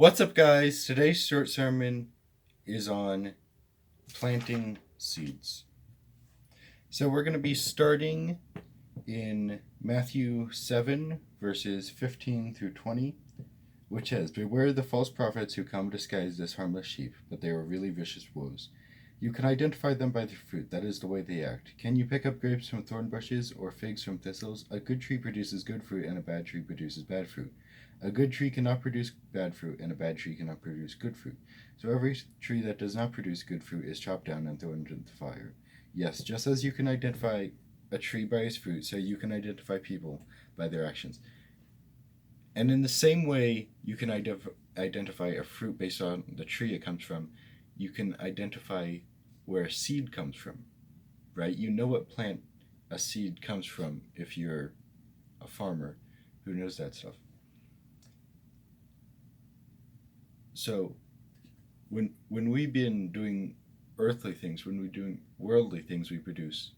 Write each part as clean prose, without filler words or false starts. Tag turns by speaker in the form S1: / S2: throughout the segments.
S1: What's up, guys? Today's short sermon is on planting seeds. So, we're going to be starting in Matthew 7, verses 15 through 20, which says, "Beware the false prophets who come disguised as harmless sheep, but they are really vicious wolves. You can identify them by their fruit, that is the way they act. Can you pick up grapes from thorn bushes or figs from thistles? A good tree produces good fruit, and a bad tree produces bad fruit. A good tree cannot produce bad fruit, and a bad tree cannot produce good fruit. So every tree that does not produce good fruit is chopped down and thrown into the fire. Yes, just as you can identify a tree by its fruit, so you can identify people by their actions. And in the same way you can identify a fruit based on the tree it comes from, you can identify where a seed comes from, right? You know what plant a seed comes from if you're a farmer who knows that stuff. So when we've been doing earthly things, when we're doing worldly things, we produce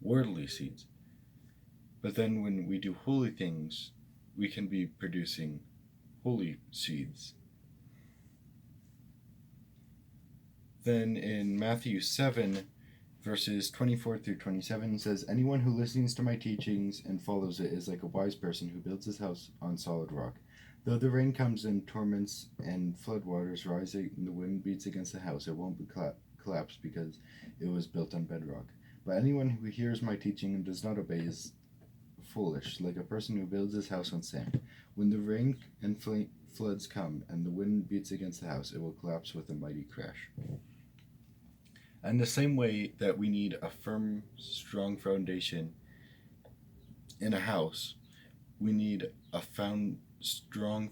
S1: worldly seeds. But then when we do holy things, we can be producing holy seeds. Then in Matthew 7, verses 24 through 27 says, "Anyone who listens to my teachings and follows it is like a wise person who builds his house on solid rock. Though the rain comes and torments and floodwaters rise and the wind beats against the house, it won't be collapsed because it was built on bedrock. But anyone who hears my teaching and does not obey is foolish, like a person who builds his house on sand. When the rain and floods come and the wind beats against the house, it will collapse with a mighty crash." And the same way that we need a firm, strong foundation in a house, we need a strong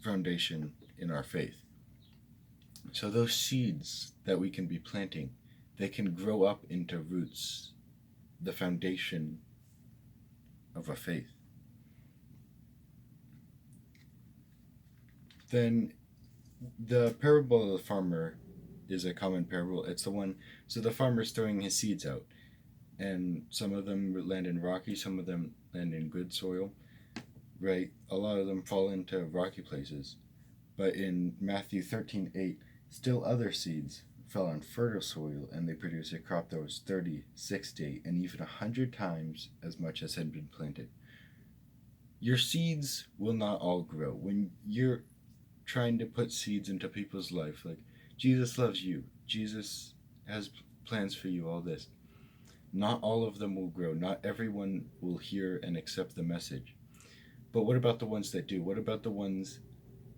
S1: foundation in our faith. So those seeds that we can be planting, they can grow up into roots, the foundation of a faith. Then the parable of the farmer is a common parable. It's the one, so the farmer's throwing his seeds out, and some of them land in rocky, some of them land in good soil, right? A lot of them fall into rocky places. But in Matthew 13:8, still other seeds fell on fertile soil, and they produced a crop that was 30, 60, and even 100 times as much as had been planted. Your seeds will not all grow. When you're trying to put seeds into people's life, like, Jesus loves you, Jesus has plans for you, all this, not all of them will grow. Not everyone will hear and accept the message. But what about the ones that do? What about the ones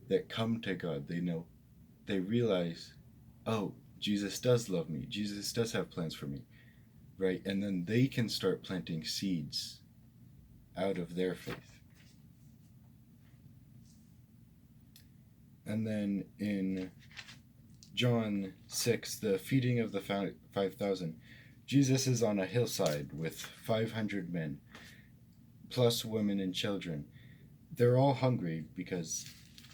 S1: that come to God? They realize, oh, Jesus does love me, Jesus does have plans for me, right? And then they can start planting seeds out of their faith. And then in John 6, the feeding of the 5,000, Jesus is on a hillside with 500 men, plus women and children. They're all hungry because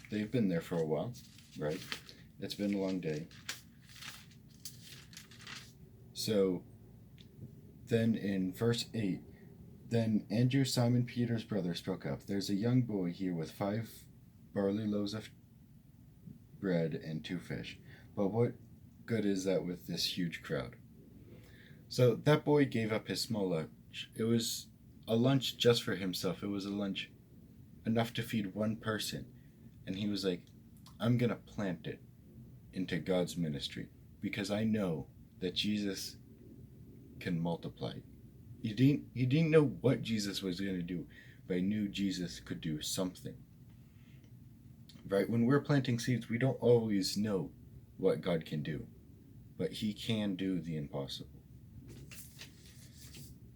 S1: they've been there for a while, right? It's been a long day. So then in verse 8, then Andrew, Simon Peter's brother, spoke up. "There's a young boy here with 5 barley loaves of bread and 2 fish. But what good is that with this huge crowd?" So that boy gave up his small lunch. It was a lunch just for himself. It was a lunch enough to feed one person. And he was like, I'm going to plant it into God's ministry because I know that Jesus can multiply. He didn't know what Jesus was going to do, but he knew Jesus could do something. Right? When we're planting seeds, we don't always know what God can do, but he can do the impossible.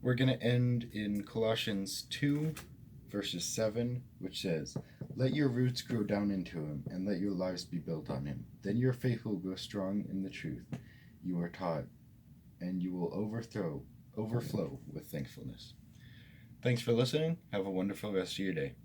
S1: We're going to end in Colossians 2, verses 7, which says, "Let your roots grow down into him, and let your lives be built on him. Then your faith will grow strong in the truth you are taught, and you will overflow with thankfulness." Thanks for listening. Have a wonderful rest of your day.